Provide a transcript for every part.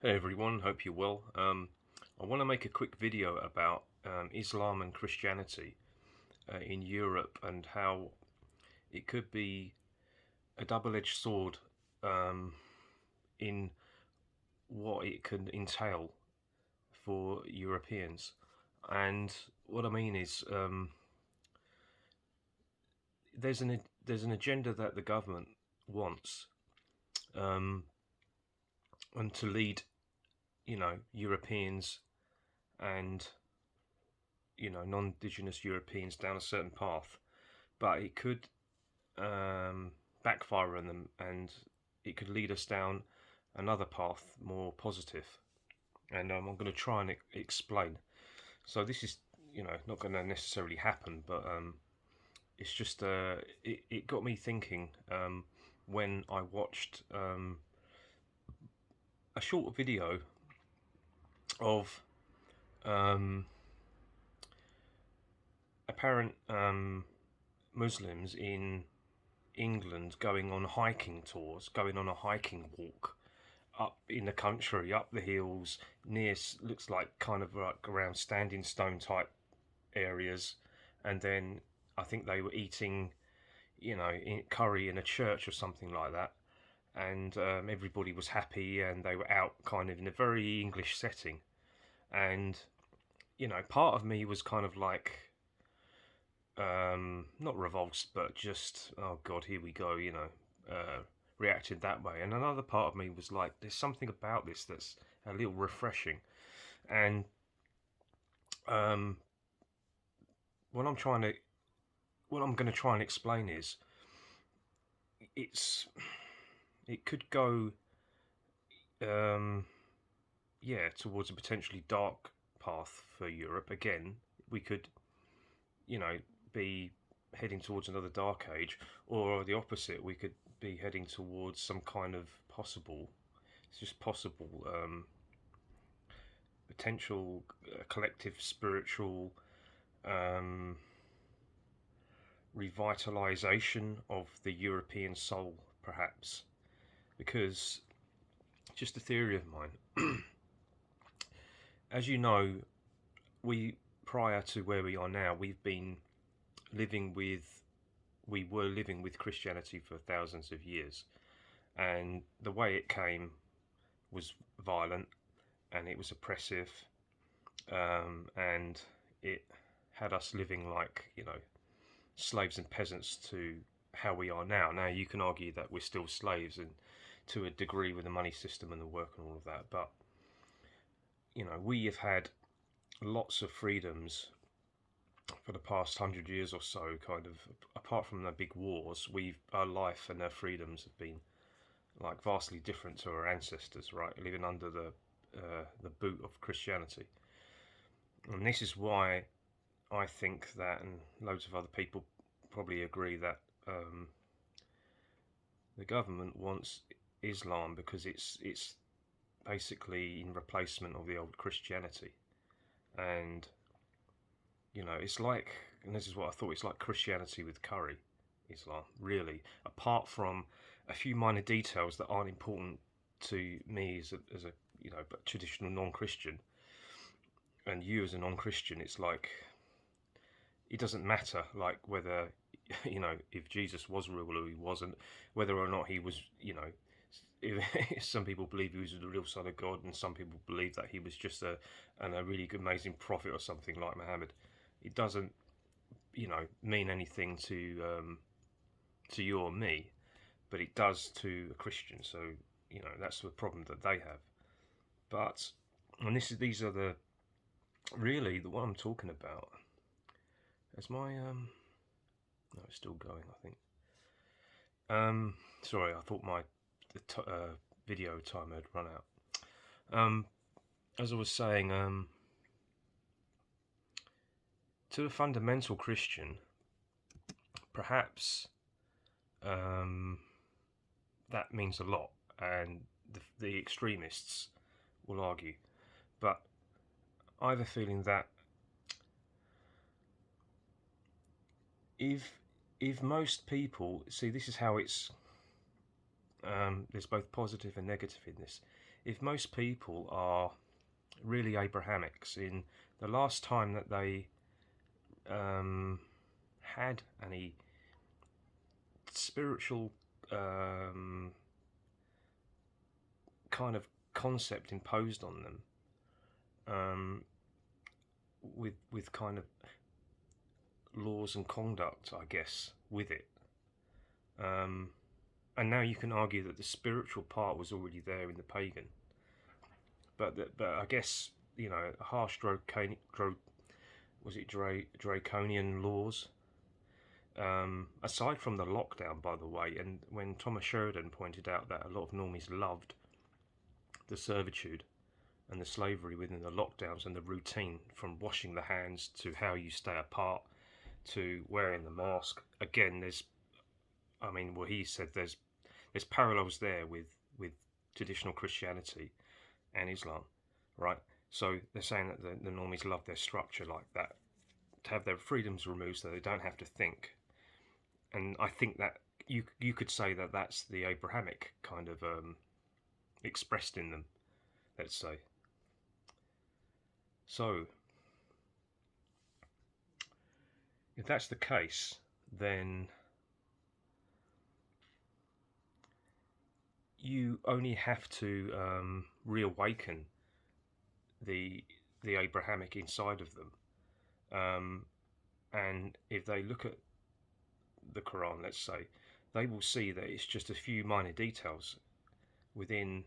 Hey everyone, hope you're well. I want to make a quick video about Islam and Christianity in Europe and how it could be a double-edged sword um, in what it can entail for Europeans. And what I mean is, there's an agenda that the government wants, um, and to lead, Europeans and non-indigenous Europeans down a certain path, but it could backfire on them, and it could lead us down another path more positive. And I'm going to try and explain. So this is, not going to necessarily happen, but it's just it got me thinking when I watched a short video of um, apparent Muslims in England going on hiking tours, going on a hiking walk up in the country, up the hills, near looks like kind of like around Standing Stone type areas, and then I think they were eating, curry in a church or something like that, and everybody was happy, and they were out kind of in a very English setting, and part of me was kind of like not revolts, but just oh god, here we go, reacted that way. And another part of me was like, there's something about this that's a little refreshing. And um, what I'm trying to, what I'm going to try and explain is, it's, it could go, um, yeah, towards a potentially dark path for Europe. Again, we could, you know, be heading towards another dark age, or the opposite. We could be heading towards some kind of possible, it's just possible, potential collective spiritual um, revitalization of the European soul, perhaps. Because, just a theory of mine, as you know, we, prior to where we are now, living with, we were living with Christianity for thousands of years. And the way it came was violent, and it was oppressive, and it had us living like, slaves and peasants to how we are now. Now, you can argue that we're still slaves, and to a degree, with the money system and the work and all of that, but we have had lots of freedoms for the past 100 years or so. Kind of, apart from the big wars, our life and our freedoms have been like vastly different to our ancestors, right? Living under the boot of Christianity. And this is why I think that, and loads of other people probably agree, that the government wants Islam because it's basically in replacement of the old Christianity. And it's like, and this is what I thought, it's like Christianity with curry, Islam, really. Apart from a few minor details that aren't important to me as a but traditional non-Christian, and you as a non-Christian, it's like it doesn't matter, like whether if Jesus was real or he wasn't, whether or not he was, if, some people believe he was the real son of God, and some people believe that he was just a really good, amazing prophet or something like Muhammad. It doesn't, mean anything to you or me, but it does to a Christian. So that's the problem that they have. But and these are the really the what I'm talking about. Is my no, it's still going, I think. Sorry, I thought my video timer had run out. As I was saying, to a fundamental Christian, perhaps that means a lot, and the extremists will argue. But I have a feeling that if most people see, this is how it's there's both positive and negative in this. If most people are really Abrahamics, in the last time that they had any spiritual kind of concept imposed on them, with kind of laws and conduct, I guess, with it. And now you can argue that the spiritual part was already there in the pagan, but I guess, you know, harsh draconian laws. Aside from the lockdown, by the way, and when Thomas Sheridan pointed out that a lot of normies loved the servitude and the slavery within the lockdowns and the routine, from washing the hands to how you stay apart to wearing the mask. Again, well, he said there's parallels there with traditional Christianity and Islam, right? So they're saying that the normies love their structure like that, to have their freedoms removed so they don't have to think. And I think that you could say that that's the Abrahamic kind of expressed in them, let's say. So if that's the case, then you only have to reawaken the Abrahamic inside of them, and if they look at the Quran, let's say, they will see that it's just a few minor details within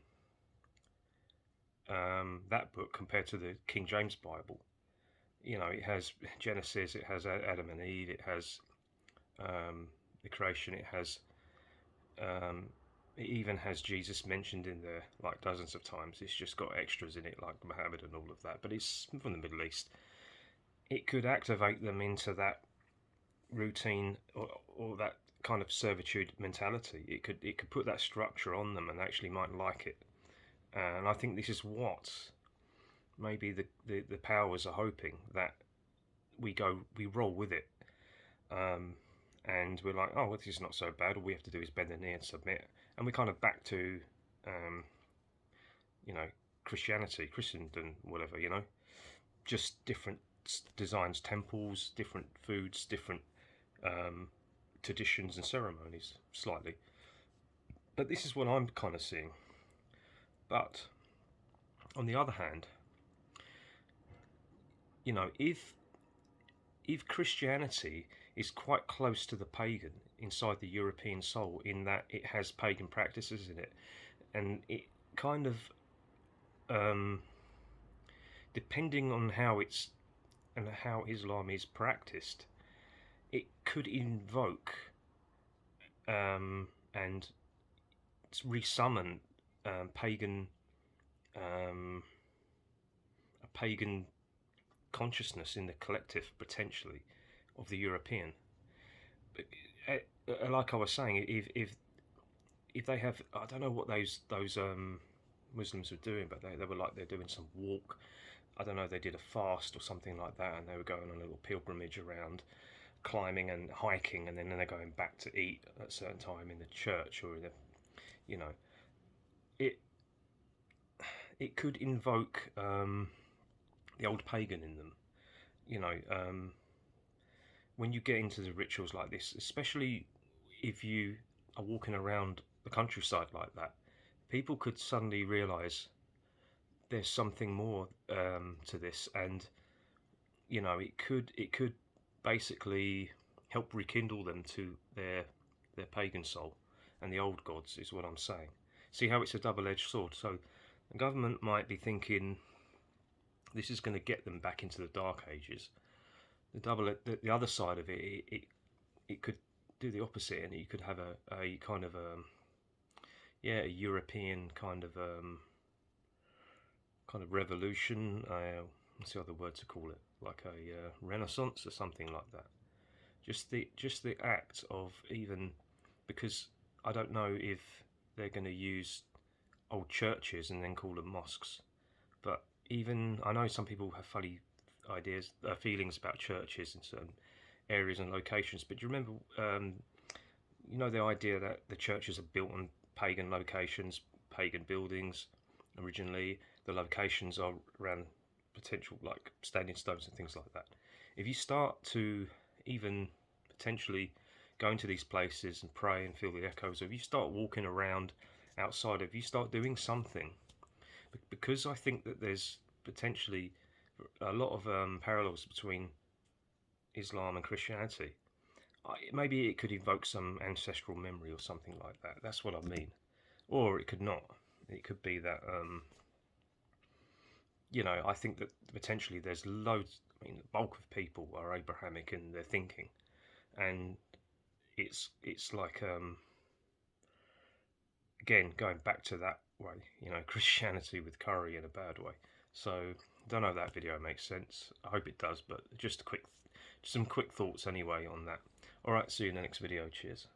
that book compared to the King James Bible. You know, it has Genesis, it has Adam and Eve, it has the creation, it has it even has Jesus mentioned in there like dozens of times. It's just got extras in it like Muhammad and all of that, but it's from the Middle East. It could activate them into that routine or that kind of servitude mentality. It could put that structure on them and actually might like it. And I think this is what maybe the powers are hoping, that we roll with it, and we're like, oh, well, this is not so bad. All we have to do is bend the knee and submit, and we're kind of back to Christendom, whatever, just different designs, temples, different foods, different traditions and ceremonies, slightly. But this is what I'm kind of seeing. But on the other hand, if Christianity is quite close to the pagan inside the European soul, in that it has pagan practices in it, and it kind of, depending on how Islam is practiced, it could invoke and resummon a pagan consciousnose in the collective, potentially, of the European. But, like I was saying, if they have, I don't know what those Muslims were doing, but they were like, they're doing some walk. I don't know, they did a fast or something like that, and they were going on a little pilgrimage around, climbing and hiking, and then they're going back to eat at a certain time in the church, or in the, it could invoke the old pagan in them. When you get into the rituals like this, especially if you are walking around the countryside like that, people could suddenly realise there's something more to this, and it could basically help rekindle them to their pagan soul and the old gods, is what I'm saying. See how it's a double-edged sword? So the government might be thinking this is going to get them back into the Dark Ages. The other side of it, it could do the opposite, and you could have a kind of a European kind of revolution. What's the other word to call it? Like a renaissance or something like that. Just the act of, even, because I don't know if they're going to use old churches and then call them mosques, but even, I know some people have funny feelings about churches in certain areas and locations, but do you remember, the idea that the churches are built on pagan locations, pagan buildings. Originally, the locations are around potential like standing stones and things like that. If you start to even potentially go into these places and pray and feel the echoes, or if you start walking around outside, if you start doing something, because I think that there's potentially a lot of parallels between Islam and Christianity. Maybe it could evoke some ancestral memory or something like that. That's what I mean. Or it could not. It could be that, I think that potentially there's loads. I mean, the bulk of people are Abrahamic in their thinking, and it's like again going back to that way. Christianity with curry in a bad way. So don't know if that video makes sense. I hope it does, but just some quick thoughts anyway on that. Alright, see you in the next video. Cheers.